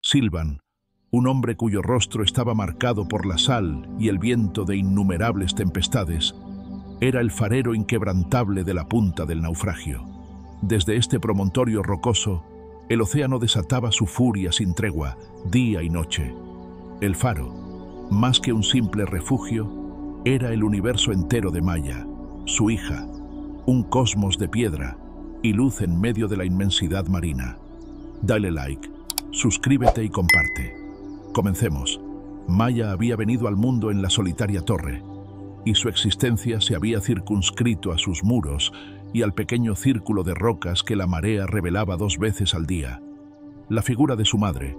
Silvan, un hombre cuyo rostro estaba marcado por la sal y el viento de innumerables tempestades, era el farero inquebrantable de la punta del naufragio. Desde este promontorio rocoso, el océano desataba su furia sin tregua, día y noche. El faro, más que un simple refugio, era el universo entero de Maya, su hija, un cosmos de piedra y luz en medio de la inmensidad marina. Dale like, suscríbete y comparte. Comencemos. Maya había venido al mundo en la solitaria torre, y su existencia se había circunscrito a sus muros y al pequeño círculo de rocas que la marea revelaba 2 veces al día. La figura de su madre,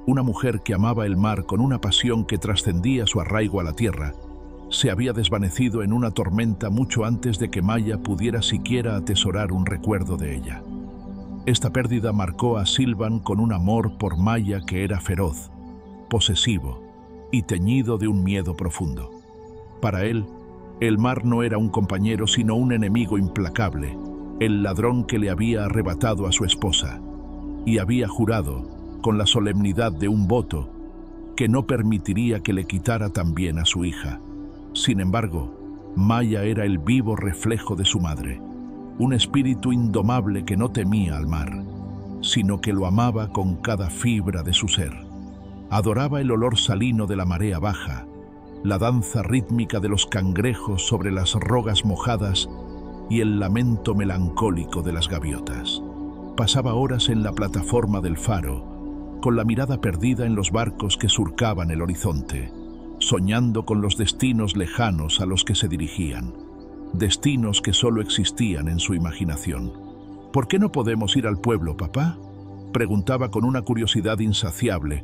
una mujer que amaba el mar con una pasión que trascendía su arraigo a la tierra, se había desvanecido en una tormenta mucho antes de que Maya pudiera siquiera atesorar un recuerdo de ella. Esta pérdida marcó a Silvan con un amor por Maya que era feroz, posesivo y teñido de un miedo profundo. Para él, el mar no era un compañero sino un enemigo implacable, el ladrón que le había arrebatado a su esposa, y había jurado, con la solemnidad de un voto, que no permitiría que le quitara también a su hija. Sin embargo, Maya era el vivo reflejo de su madre, un espíritu indomable que no temía al mar, sino que lo amaba con cada fibra de su ser. Adoraba el olor salino de la marea baja, la danza rítmica de los cangrejos sobre las rogas mojadas y el lamento melancólico de las gaviotas. Pasaba horas en la plataforma del faro, con la mirada perdida en los barcos que surcaban el horizonte, soñando con los destinos lejanos a los que se dirigían, destinos que solo existían en su imaginación. ¿Por qué no podemos ir al pueblo, papá?, preguntaba con una curiosidad insaciable,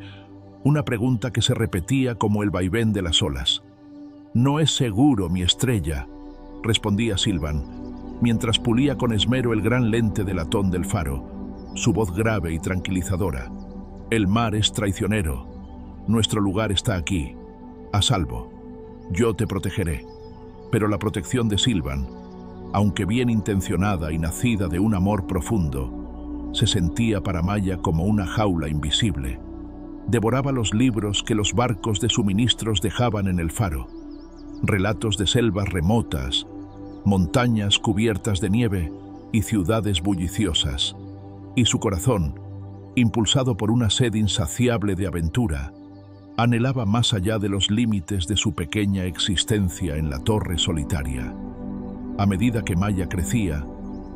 una pregunta que se repetía como el vaivén de las olas. «No es seguro, mi estrella», respondía Silvan, mientras pulía con esmero el gran lente de latón del faro, su voz grave y tranquilizadora. «El mar es traicionero. Nuestro lugar está aquí, a salvo. Yo te protegeré». Pero la protección de Silvan, aunque bien intencionada y nacida de un amor profundo, se sentía para Maya como una jaula invisible. Devoraba los libros que los barcos de suministros dejaban en el faro, relatos de selvas remotas, montañas cubiertas de nieve y ciudades bulliciosas, y su corazón, impulsado por una sed insaciable de aventura, anhelaba más allá de los límites de su pequeña existencia en la torre solitaria. A medida que Maya crecía,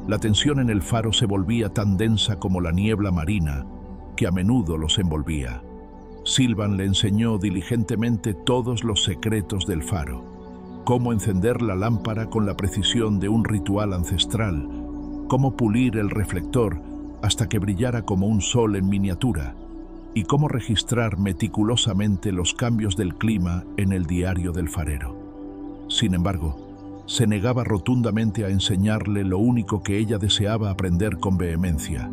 la tensión en el faro se volvía tan densa como la niebla marina, que a menudo los envolvía. Silvan le enseñó diligentemente todos los secretos del faro, cómo encender la lámpara con la precisión de un ritual ancestral, cómo pulir el reflector hasta que brillara como un sol en miniatura, y cómo registrar meticulosamente los cambios del clima en el diario del farero. Sin embargo, se negaba rotundamente a enseñarle lo único que ella deseaba aprender con vehemencia: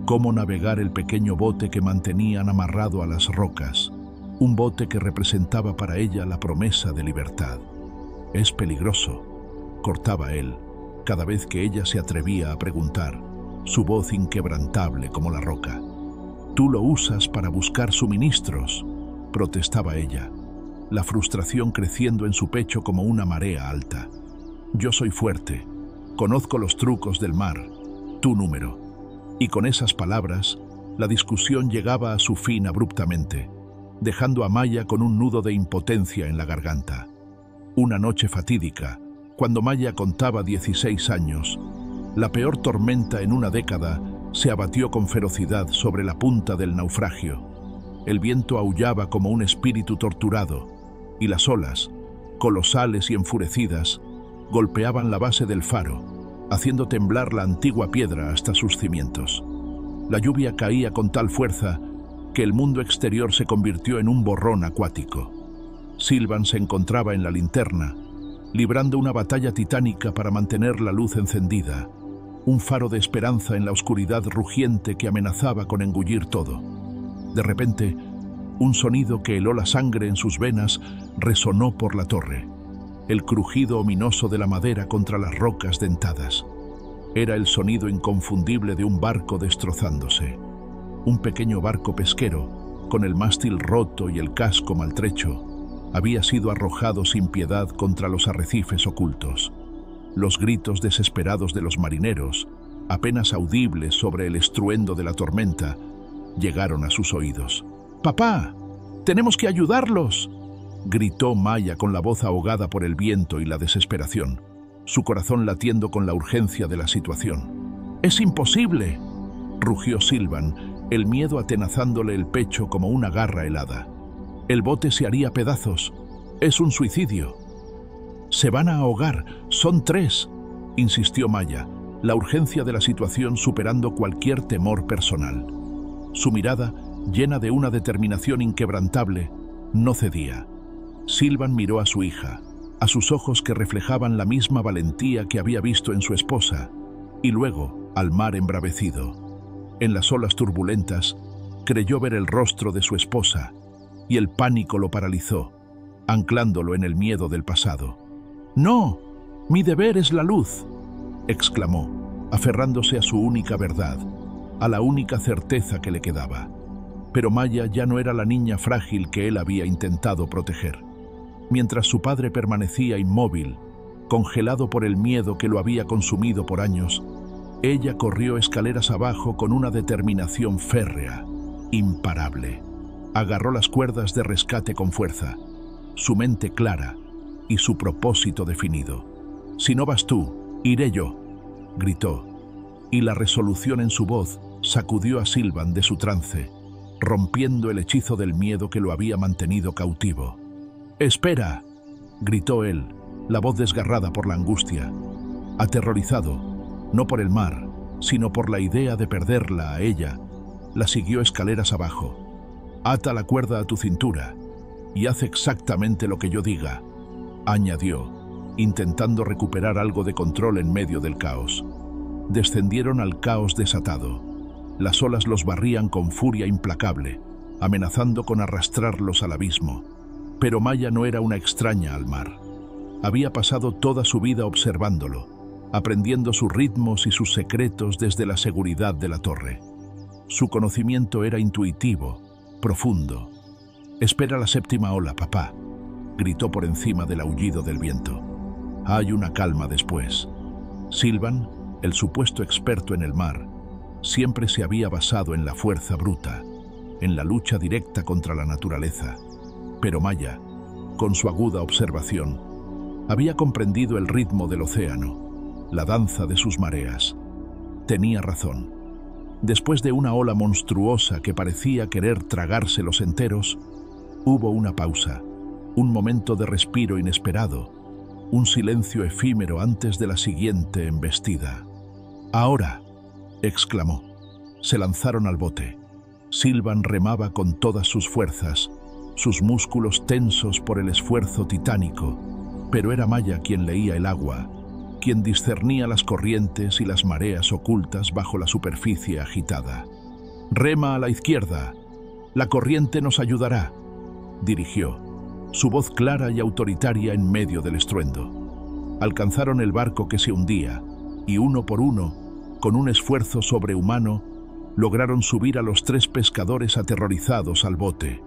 cómo navegar el pequeño bote que mantenían amarrado a las rocas, un bote que representaba para ella la promesa de libertad. «Es peligroso», cortaba él, cada vez que ella se atrevía a preguntar, su voz inquebrantable como la roca. «Tú lo usas para buscar suministros», protestaba ella, la frustración creciendo en su pecho como una marea alta. «Yo soy fuerte, conozco los trucos del mar, tu número». Y con esas palabras, la discusión llegaba a su fin abruptamente, dejando a Maya con un nudo de impotencia en la garganta. Una noche fatídica, cuando Maya contaba 16 años, la peor tormenta en una década se abatió con ferocidad sobre la punta del naufragio. El viento aullaba como un espíritu torturado, y las olas, colosales y enfurecidas, golpeaban la base del faro, haciendo temblar la antigua piedra hasta sus cimientos. La lluvia caía con tal fuerza que el mundo exterior se convirtió en un borrón acuático. Silvan se encontraba en la linterna, librando una batalla titánica para mantener la luz encendida, un faro de esperanza en la oscuridad rugiente que amenazaba con engullir todo. De repente, un sonido que heló la sangre en sus venas resonó por la torre. El crujido ominoso de la madera contra las rocas dentadas. Era el sonido inconfundible de un barco destrozándose. Un pequeño barco pesquero, con el mástil roto y el casco maltrecho, había sido arrojado sin piedad contra los arrecifes ocultos. Los gritos desesperados de los marineros, apenas audibles sobre el estruendo de la tormenta, llegaron a sus oídos. «¡Papá! ¡Tenemos que ayudarlos!», gritó Maya con la voz ahogada por el viento y la desesperación, su corazón latiendo con la urgencia de la situación. «¡Es imposible!», rugió Sylvan, el miedo atenazándole el pecho como una garra helada. «El bote se haría pedazos. Es un suicidio». «Se van a ahogar. Son 3», insistió Maya, la urgencia de la situación superando cualquier temor personal. Su mirada, llena de una determinación inquebrantable, no cedía. Sylvan miró a su hija, a sus ojos que reflejaban la misma valentía que había visto en su esposa, y luego al mar embravecido. En las olas turbulentas, creyó ver el rostro de su esposa, y el pánico lo paralizó, anclándolo en el miedo del pasado. «¡No! ¡Mi deber es la luz!», exclamó, aferrándose a su única verdad, a la única certeza que le quedaba. Pero Maya ya no era la niña frágil que él había intentado proteger. Mientras su padre permanecía inmóvil, congelado por el miedo que lo había consumido por años, ella corrió escaleras abajo con una determinación férrea, imparable. Agarró las cuerdas de rescate con fuerza, su mente clara y su propósito definido. «Si no vas tú, iré yo», gritó, y la resolución en su voz sacudió a Sylvan de su trance, rompiendo el hechizo del miedo que lo había mantenido cautivo. «¡Espera!», gritó él, la voz desgarrada por la angustia. Aterrorizado, no por el mar, sino por la idea de perderla a ella, la siguió escaleras abajo. «Ata la cuerda a tu cintura y haz exactamente lo que yo diga», añadió, intentando recuperar algo de control en medio del caos. Descendieron al caos desatado. Las olas los barrían con furia implacable, amenazando con arrastrarlos al abismo. Pero Maya no era una extraña al mar. Había pasado toda su vida observándolo, aprendiendo sus ritmos y sus secretos desde la seguridad de la torre. Su conocimiento era intuitivo, profundo. «Espera la 7ª ola, papá», gritó por encima del aullido del viento. «Hay una calma después». Sylvan, el supuesto experto en el mar, siempre se había basado en la fuerza bruta, en la lucha directa contra la naturaleza. Pero Maya, con su aguda observación, había comprendido el ritmo del océano, la danza de sus mareas. Tenía razón. Después de una ola monstruosa que parecía querer tragárselos enteros, hubo una pausa, un momento de respiro inesperado, un silencio efímero antes de la siguiente embestida. «¡Ahora!», exclamó. Se lanzaron al bote. Sylvan remaba con todas sus fuerzas, sus músculos tensos por el esfuerzo titánico, pero era Maya quien leía el agua, quien discernía las corrientes y las mareas ocultas bajo la superficie agitada. «Rema a la izquierda. La corriente nos ayudará», dirigió, su voz clara y autoritaria en medio del estruendo. Alcanzaron el barco que se hundía, y uno por uno, con un esfuerzo sobrehumano, lograron subir a los 3 pescadores aterrorizados al bote.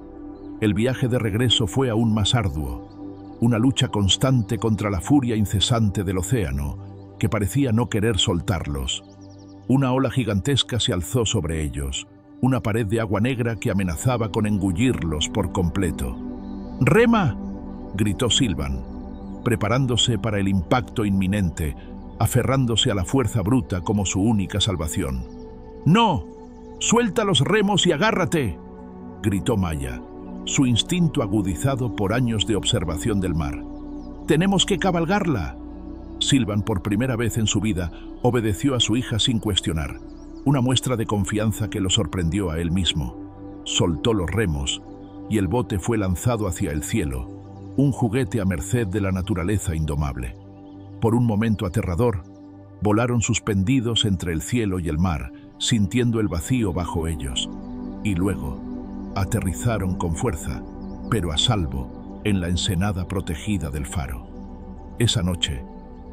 El viaje de regreso fue aún más arduo, una lucha constante contra la furia incesante del océano, que parecía no querer soltarlos. Una ola gigantesca se alzó sobre ellos, una pared de agua negra que amenazaba con engullirlos por completo. «¡Rema!», gritó Sylvan, preparándose para el impacto inminente, aferrándose a la fuerza bruta como su única salvación. «¡No! ¡Suelta los remos y agárrate!», gritó Maya, su instinto agudizado por años de observación del mar. «¡Tenemos que cabalgarla!». Sylvan, por primera vez en su vida, obedeció a su hija sin cuestionar, una muestra de confianza que lo sorprendió a él mismo. Soltó los remos, y el bote fue lanzado hacia el cielo, un juguete a merced de la naturaleza indomable. Por un momento aterrador, volaron suspendidos entre el cielo y el mar, sintiendo el vacío bajo ellos, y luego aterrizaron con fuerza, pero a salvo, en la ensenada protegida del faro. Esa noche,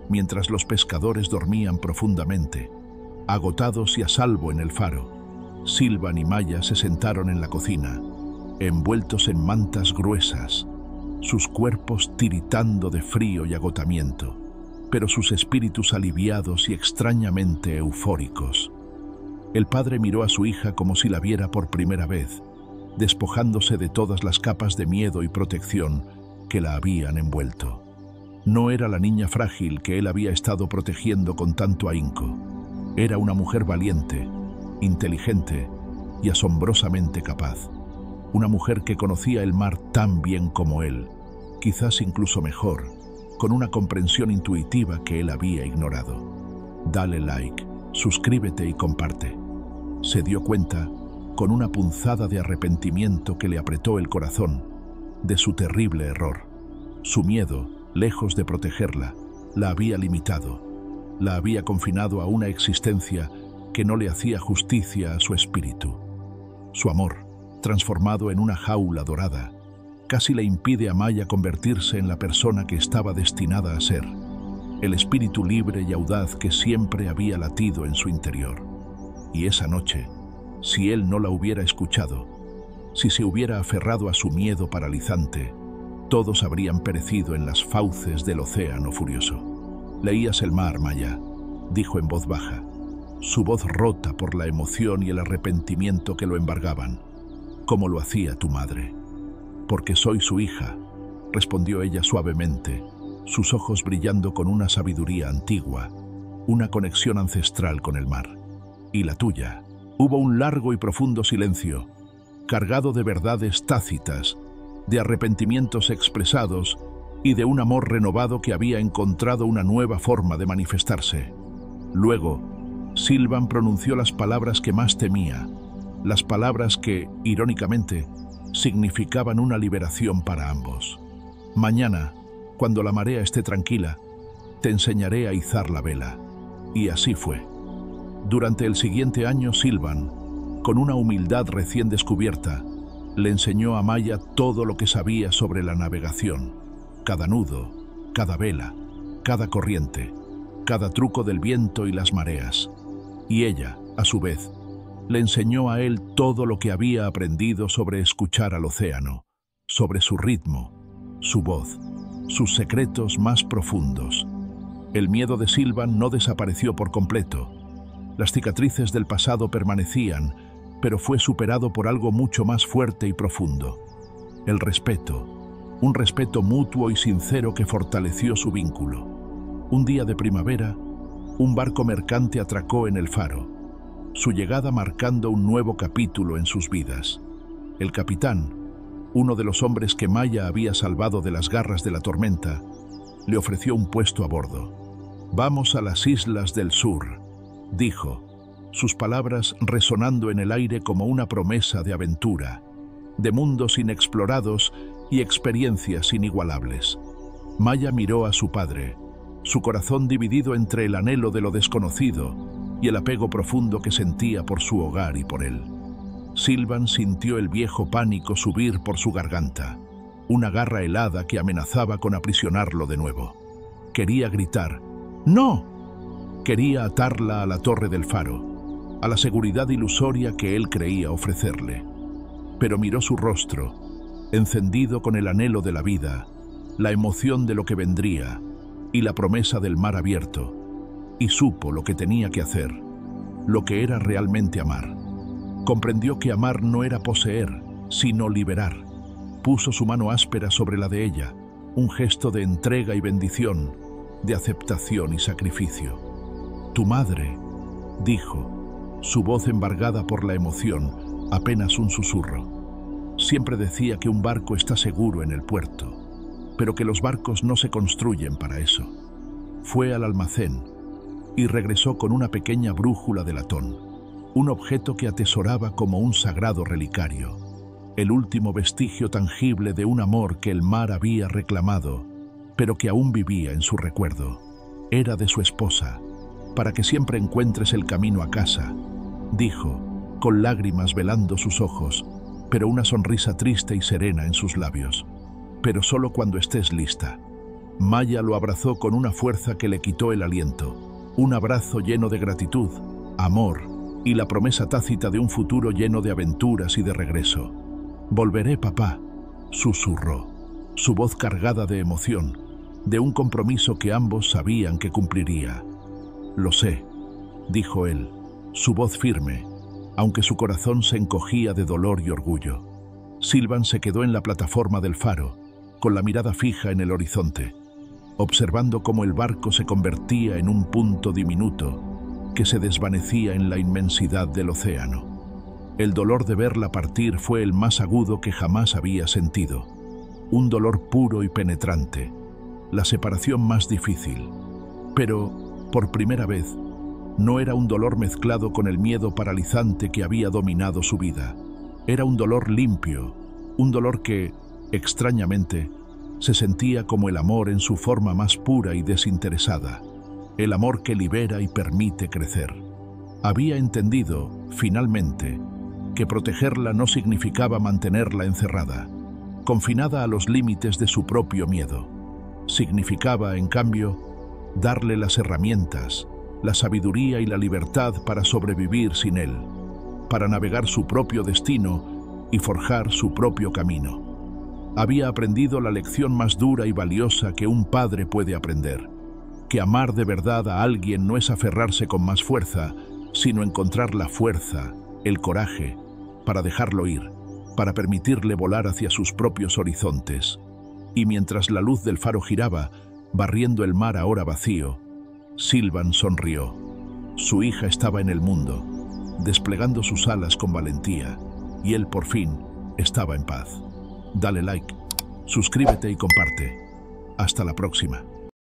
mientras los pescadores dormían profundamente, agotados y a salvo en el faro, Sylvan y Maya se sentaron en la cocina, envueltos en mantas gruesas, sus cuerpos tiritando de frío y agotamiento, pero sus espíritus aliviados y extrañamente eufóricos. El padre miró a su hija como si la viera por primera vez, despojándose de todas las capas de miedo y protección que la habían envuelto. No era la niña frágil que él había estado protegiendo con tanto ahínco. Era una mujer valiente, inteligente y asombrosamente capaz. Una mujer que conocía el mar tan bien como él, quizás incluso mejor, con una comprensión intuitiva que él había ignorado. Dale like, suscríbete y comparte. Se dio cuenta, con una punzada de arrepentimiento que le apretó el corazón, de su terrible error. Su miedo, lejos de protegerla, la había limitado, la había confinado a una existencia que no le hacía justicia a su espíritu. Su amor, transformado en una jaula dorada, casi le impide a Maya convertirse en la persona que estaba destinada a ser, el espíritu libre y audaz que siempre había latido en su interior. Y esa noche, si él no la hubiera escuchado, si se hubiera aferrado a su miedo paralizante, todos habrían perecido en las fauces del océano furioso. «Leías el mar, Maya», dijo en voz baja, su voz rota por la emoción y el arrepentimiento que lo embargaban, como lo hacía tu madre. «Porque soy su hija», respondió ella suavemente, sus ojos brillando con una sabiduría antigua, una conexión ancestral con el mar. «¿Y la tuya?» Hubo un largo y profundo silencio, cargado de verdades tácitas, de arrepentimientos expresados y de un amor renovado que había encontrado una nueva forma de manifestarse. Luego, Sylvan pronunció las palabras que más temía, las palabras que, irónicamente, significaban una liberación para ambos. «Mañana, cuando la marea esté tranquila, te enseñaré a izar la vela». Y así fue. Durante el siguiente año, Sylvan, con una humildad recién descubierta, le enseñó a Maya todo lo que sabía sobre la navegación, cada nudo, cada vela, cada corriente, cada truco del viento y las mareas. Y ella, a su vez, le enseñó a él todo lo que había aprendido sobre escuchar al océano, sobre su ritmo, su voz, sus secretos más profundos. El miedo de Sylvan no desapareció por completo. Las cicatrices del pasado permanecían, pero fue superado por algo mucho más fuerte y profundo. El respeto, un respeto mutuo y sincero que fortaleció su vínculo. Un día de primavera, un barco mercante atracó en el faro, su llegada marcando un nuevo capítulo en sus vidas. El capitán, uno de los hombres que Maya había salvado de las garras de la tormenta, le ofreció un puesto a bordo. «Vamos a las islas del sur», dijo, sus palabras resonando en el aire como una promesa de aventura, de mundos inexplorados y experiencias inigualables. Maya miró a su padre, su corazón dividido entre el anhelo de lo desconocido y el apego profundo que sentía por su hogar y por él. Sylvan sintió el viejo pánico subir por su garganta, una garra helada que amenazaba con aprisionarlo de nuevo. Quería gritar, «¡No!». Quería atarla a la torre del faro, a la seguridad ilusoria que él creía ofrecerle. Pero miró su rostro, encendido con el anhelo de la vida, la emoción de lo que vendría y la promesa del mar abierto, y supo lo que tenía que hacer, lo que era realmente amar. Comprendió que amar no era poseer, sino liberar. Puso su mano áspera sobre la de ella, un gesto de entrega y bendición, de aceptación y sacrificio. «Tu madre», dijo, su voz embargada por la emoción, apenas un susurro. «Siempre decía que un barco está seguro en el puerto, pero que los barcos no se construyen para eso». Fue al almacén y regresó con una pequeña brújula de latón, un objeto que atesoraba como un sagrado relicario, el último vestigio tangible de un amor que el mar había reclamado, pero que aún vivía en su recuerdo. Era de su esposa. «Para que siempre encuentres el camino a casa», dijo, con lágrimas velando sus ojos, pero una sonrisa triste y serena en sus labios. «Pero solo cuando estés lista». Maya lo abrazó con una fuerza que le quitó el aliento, un abrazo lleno de gratitud, amor y la promesa tácita de un futuro lleno de aventuras y de regreso. Volveré, papá, susurró, su voz cargada de emoción, de un compromiso que ambos sabían que cumpliría. Lo sé, dijo él, su voz firme, aunque su corazón se encogía de dolor y orgullo. Sylvan se quedó en la plataforma del faro, con la mirada fija en el horizonte, observando cómo el barco se convertía en un punto diminuto que se desvanecía en la inmensidad del océano. El dolor de verla partir fue el más agudo que jamás había sentido, un dolor puro y penetrante, la separación más difícil. Pero, por primera vez, no era un dolor mezclado con el miedo paralizante que había dominado su vida. Era un dolor limpio, un dolor que, extrañamente, se sentía como el amor en su forma más pura y desinteresada, el amor que libera y permite crecer. Había entendido, finalmente, que protegerla no significaba mantenerla encerrada, confinada a los límites de su propio miedo. Significaba, en cambio, darle las herramientas, la sabiduría y la libertad para sobrevivir sin él, para navegar su propio destino y forjar su propio camino. Había aprendido la lección más dura y valiosa que un padre puede aprender, que amar de verdad a alguien no es aferrarse con más fuerza, sino encontrar la fuerza, el coraje, para dejarlo ir, para permitirle volar hacia sus propios horizontes. Y mientras la luz del faro giraba, barriendo el mar ahora vacío, Sylvan sonrió. Su hija estaba en el mundo, desplegando sus alas con valentía, y él por fin estaba en paz. Dale like, suscríbete y comparte. Hasta la próxima.